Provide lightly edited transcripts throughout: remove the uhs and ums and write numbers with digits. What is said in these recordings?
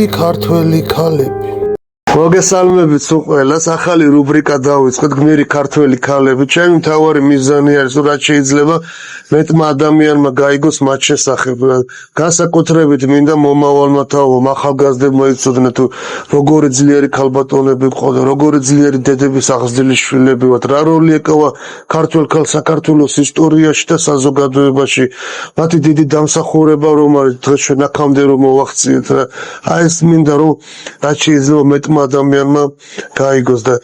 ქართველი ქალები. მოგესალმებით სულ ყველას, ახალი რუბრიკა დავიწყეთ გმირი ქართველი ქალები. ჩემი მთავარი მიზანი არის, რომ რაც შეიძლება მეტმა ადამიანმა გაიგოს მათ შესახებ. განსაკუთრებით მინდა მომავალმა თაობამ, ახალგაზრდებმა იცოდნენ თუ როგორი ძლიერი ქალბატონები ყავდა, როგორი ძლიერი დედების აღზრდილი შვილები ვართ, რა როლი ეკავა ქართველ ქალს საქართველოს ისტორიაში და საზოგადოებაში. მათი დიდი დამსახურება რომ არის დღეს ჩვენ აქამდე რომ მოვახციეთ. აი ეს მინდა რომ რაც შეიძლება მეტმა ადამიანმა გაიგოს და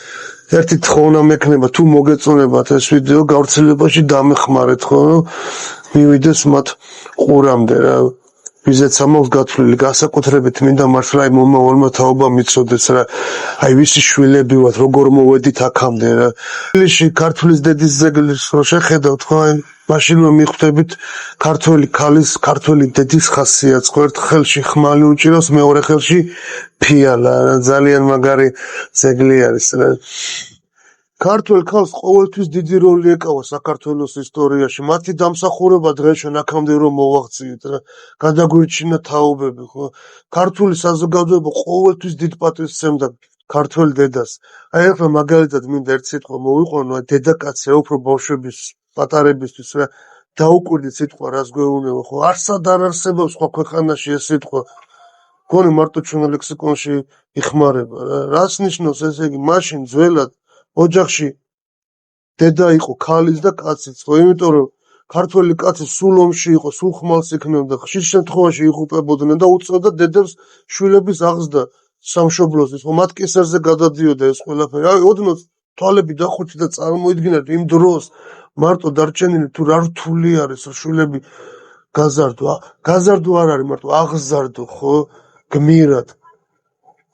ერთი თხოვნა მექნება თუ მოგეწონებათ ეს ვიდეო გავრცელებაში დამეხმარეთ ხო რომ მივიდეს მათ ყურამდე რა ვიზეც ამავს გათვლილი განსაკუთრებით მინდა მართლა აი მომავალმა თაობამ იცოდეს რა აი ვისი შვილები ვართ როგორ მოვედით აქამდე რა ქართლის დედის ძეგლის რო შეხედავთ ხო აი მაშინ რომ მიხვდებით ქართველი ქალის, ქართველი დედის ხასიათს, ხო ერთ ხელში ხმალი უჭირავს, მეორე ხელში ფიალა, ძალიან მაგარი ძეგლი არის რა. ქართველ ქალს ყოველთვის დიდი როლი ეკავა საქართველოს ისტორიაში. მათი დამსახურება დღეს ჩვენ აქამდე რომ მოვაღწიეთ რა. გადაგვირჩინა თაობები, ხო? ქართული საზოგადოება ყოველთვის დიდ პატივს სცემდა ქართველ დედას. აი ახლა მაგალითად მინდა ერთ სიტყვა მოვიყვანო, დედაკაცი უფრო ბავშვების პატარებისთვის რა დაუკვირდით სიტყვა რას გვეუბნება ხო არსად არ არსებობს სხვა ქვეყანაში ეს სიტყვა გონი მარტო ჩვენ ლექსიკონში იხმარება რა რას ნიშნავს ესე იგი მაშინ ძველად ოჯახში დედა იყო ქალის და კაცის ხო იმიტომ რომ ქართველი კაცი სულ ომში იყო სულ ხმალს იქნებდა ხშირ შემთხვევაში იღუპებოდნენ და უწევდა დედებს შვილების აღზრდა სამშობლოსთვის ხო მათ კისერზე გადადიოდა ეს ყველაფერი აი ოდნავ თვალები დახუჩი და წარმოიდგინეთ იმ დროს მარტო დარჩენილი თუ რა რთული არის შვილები გაზარდო არ არის მარტო აღზარდო ხო გმირად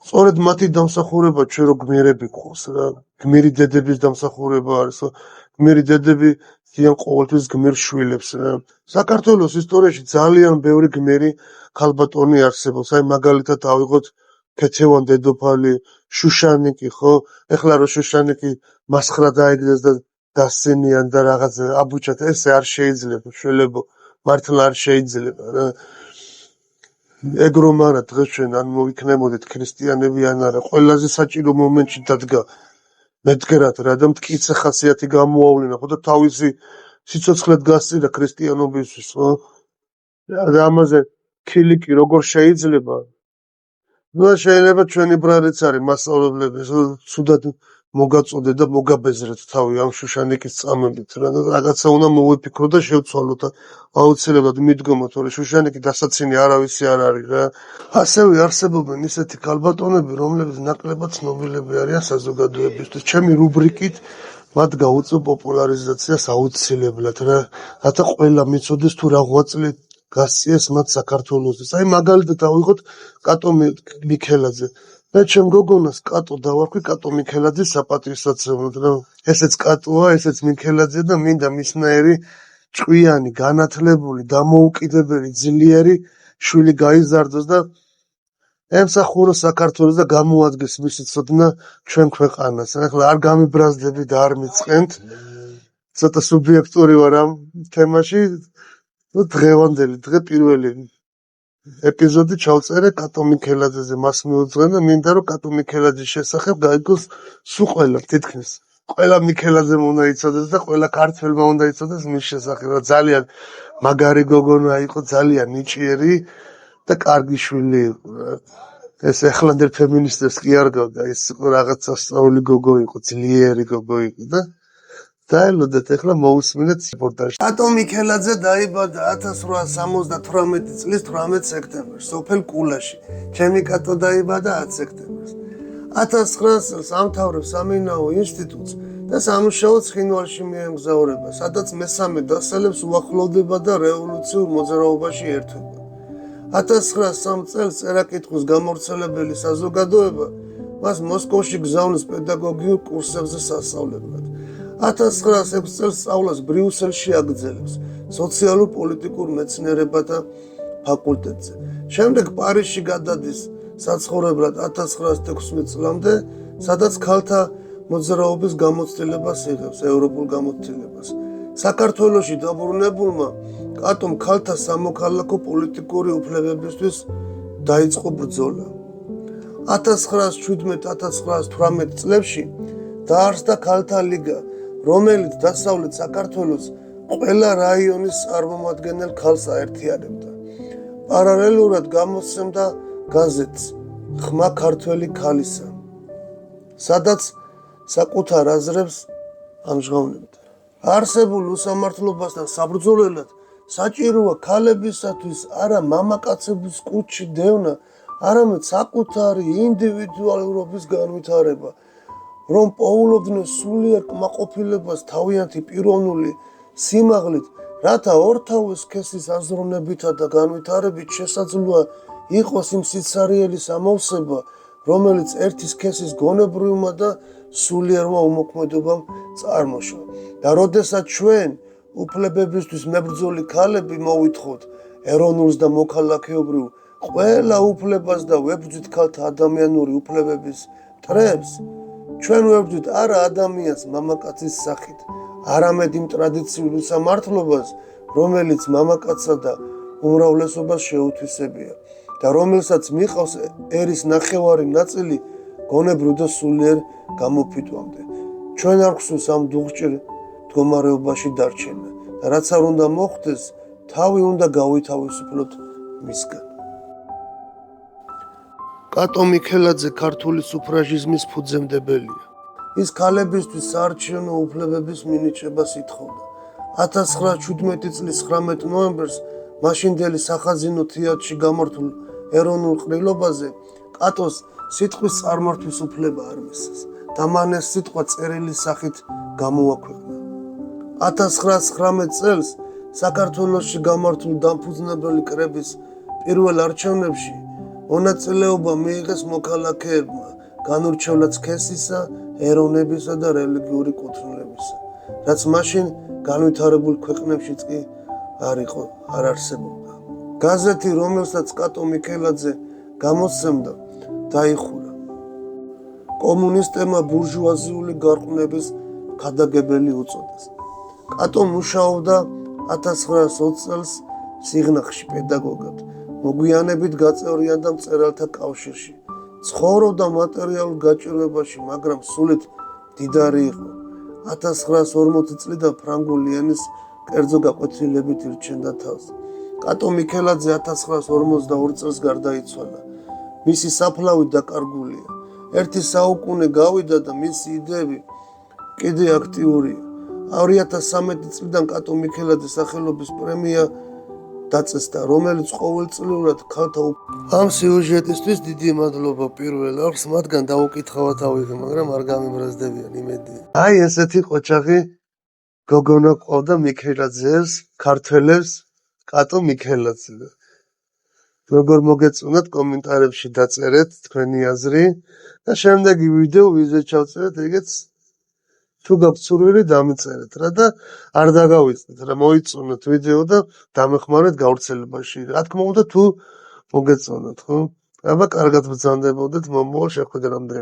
სწორედ მათი დამსახურება ჩვენ რო გმირები გვყავს რა გმირი დედების დამსახურება არის ხო გმირი დედები ძიან ყოველთვის გმირ შვილებს რა საქართველოს ისტორიაში ძალიან ბევრი გმირი ქალბატონი არსებობს აი მაგალითად ავიღოთ ქეთევან დედოფალი შუშანიკი ხო ეხლა რო შუშანიკი მასხრა დაიგდეს და დასცენიან და რაღაც აბუჩათ ესე არ შეიძლება შველებო მართლა არ შეიძლება რა ეგ რომ არა დღეს ჩვენ ან მოვიქნებოდეთ ქრისტიანები ან არა ყველაზე საჭირო მომენტში დადგა მედგრად რა და მტკიცე ხასიათი გამოავლინა ხო და თავისი სიცოცხლე გასწირა ქრისტიანობისთვის ხო და ამაზე ქილიკი როგორ შეიძლება და შეიძლება ჩვენი ბრალიც არის მასწავლებლები სუდად მოგაწოდეთ და მოგაბეზრეთ თავი ამ შუშანიკის წამებით რა რაღაცა უნდა მოვიფიქრო და შევცვალოთ აუცილებლად მიდგომა თორე შუშანიკი დასაცინი არავისი არ არის რა ასევე არსებობენ ისეთი ქალბატონები რომლებიც ნაკლებად ცნობილები არიან საზოგადოებისთვის ჩემი რუბრიკით მათ გაუწევ პოპულარიზაციას აუცილებლად რა რათა ყველა მიცოდეს თუ რა ღვაწლი გასწიეს მათ საქართველოსთვის აი მაგალითად ავიღოთ კატო მიქელაძე მე ჩემ გოგონას კატო დავარქვი კატო მიქელაძის საპატივსაცემლოდ რა ესეც კატოა ესეც მიქელაძე და მინდა მისნაირი ჭკვიანი განათლებული დამოუკიდებელი ძლიერი შვილი გაიზარდოს და ემსახუროს საქართველოს და გამოადგეს მისი ცოდნა ჩვენ ქვეყანას ახლა არ გამიბრაზდები და არ მიწყენთ ცოტა სუბიექტური ვარ ამ თემაში დღევანდელი დღე პირველი ეპიზოდი ჩავწერე კატო მიქელაძეზე მას მიუძღვენ და მინდა რომ კატო მიქელაძის შესახებ გაიგოს სულ ყველა თითქმის ყველა მიქელაძემ უნდა იცოდეს და ყველა ქართველმა უნდა იცოდეს მის შესახებ ძალიან მაგარი გოგონა იყო ძალიან ნიჭიერი და კარგი შვილი იყო ეს ახლანდელ ფემინისტებს კი არ გავდა ის რაღაცა სწავლული გოგო იყო ძლიერი გოგო იყო და დაელოდეთ ახლა მოусმინეთ რეპორტაჟი. კატო მიქელაძე დაიბადა 1878 წლის 18 სექტემბერს სოფელ კულაში. ჩემი კატო დაიბადა 10 სექტემბერს. 1900 წელს ამთავრებს სამინაო ინსტიტუტს და სამუშაო ცხინვალში მიემგზავრება, სადაც მესამე დასალებს უახლოვდება და რევოლუციურ მოძრაობაში ერთვება. 1903 წელს წერა-კითხვის გამავრცელებელი საზოგადოება მას მოსკოვში გზავნის პედაგოგიურ კურსებზე სასწავლებლად. 1906 წელს სწავლას ბრიუსელში აგრძელებს სოციალურ-პოლიტიკურ მეცნიერებათა ფაკულტეტზე. შემდეგ პარიზში გადადის საცხოვრებლად 1916 წლამდე, სადაც ქალთა მოძრაობის გამოცდილებას იღებს, ევროპულ გამოცდილებას. საქართველოში დაბრუნებულმა კატომ ქალთა სამოქალაქო პოლიტიკური უფლებებისთვის დაიწყო ბრძოლა. 1917-1918 წლებში დაარსდა ქალთა ლიგა, რომელიც დასავლეთ საქართველოს ყველა რაიონის წარმომადგენელ ქალს აერთიანებდა. პარალელურად გამოსცემდა გაზეთს ხმა ქართველი ქალისა, სადაც საკუთარ აზრებს ამჟღავნებდა. არსებულ უსამართლობასთან საბრძოლველად საჭიროა ქალებისათვის არა მამაკაცების კუჩში დევნა, არამედ საკუთარი ინდივიდუალურობის განვითარება, რომ პოულობდნენ სულიერ კმაყოფილებას თავიანთი პიროვნული სიმაღლით, რათა ორთავის სქესის აზროვნებითა და განვითარებით შესაძლოა იყოს იმ სიცარიელის ამოვსება, რომელიც ერთი სქესის გონებრივმა და სულიერმა უმოქმედებამ წარმოშვა. და როდესაც ჩვენ უფლებებისთვის მებრძოლი ქალები მოვითხოვთ ეროვნულს და მოქალაქეობრივ ყველა უფლებას და ვებრძვით ქალთა ადამიანური უფლებების მტრებს, ჩვენ ვებრძვით არა ადამიანს მამაკაცის სახით, არამედ იმ ტრადიციულ უსამართლობას, რომელიც მამაკაცსა და უმრავლესობას შეუთვისებია და რომელსაც მიყავს ერის ნახევარი ნაწილი გონებრივ და სულიერ გამოფიტვამდე. ჩვენ არ გვსურს ამ დუღჭირ მდგომარეობაში დარჩენა და რაც არ უნდა მოხდეს, თავი უნდა გავითავისუფლოთ მისგან. კატო მიქელაძე ქართული სუფრაჟიზმის ფუძემდებელია. ის ქალებისთვის საარჩევნო უფლებების მინიჭებას ითხოვდა. 1917 წლის 19 ნოემბერს მაშინდელი სახაზინო თეატრში გამართულ ეროვნულ ყრილობაზე კატოს სიტყვის წარმართვის უფლება არ მისცეს და მან ეს სიტყვა წერილის სახით გამოაქვეყნა. 1919 წელს საქართველოში გამართულ დამფუძნებელი კრების პირველ არჩევნებში მონაწილეობა მიიღეს მოქალაქეებმა განურჩევლად სქესისა, ეროვნებისა და რელიგიური კუთვნილებისა, რაც მაშინ განვითარებულ ქვეყნებშიც კი არ არსებობდა. გაზეთი, რომელსაც კატო მიქელაძე გამოსცემდა, დაიხურა. კომუნისტებმა ბურჟუაზიული გარყვნების ქადაგებელი უწოდეს. კატო მუშაობდა 1920 წელს სიღნაღში პედაგოგად, მოგვიანებით გაწევრიანდა მწერალთა კავშირში. ცხოვრობდა მატერიალურ გაჭირვებაში, მაგრამ სულით მდიდარი იყო. 1940 წლიდან ფრანგული ენის კერძო გაკვეთილებით ირჩენდა თავს. კატო მიქელაძე 1942 წელს გარდაიცვალა. მისი საფლავი დაკარგულია. ერთი საუკუნე გავიდა და მისი იდეები კიდე აქტიურია. 2013 წლიდან კატო მიქელაძის სახელობის პრემია დაწესდა, რომელიც ყოველწლიურად ქალთა ამ სიუჟეტისთვის დიდი მადლობა პირველ არხს, მათგან დაუკითხავად ავიღე, მაგრამ არ გამიბრაზდებიან, იმედია. აი ესეთი ყოჩაღი გოგონა ყავდა მიქელაძეს, ქართველებს, კატო მიქელაძე. როგორ მოგეწონათ, კომენტარებში დაწერეთ თქვენი აზრი და შემდეგი ვიდეო ვიზეთ ჩავწერეთ, ეგეც თუ გაქვთ სურვილი დამიწერეთ რა და არ დაგავიწყდეთ რა, მოიწონოთ ვიდეო და დამეხმარეთ გავრცელებაში. რა თქმა უნდა, თუ მოგეწონათ, ხო? აბა კარგად ბრძანდებოდეთ მომავალ შეხვედრამდე.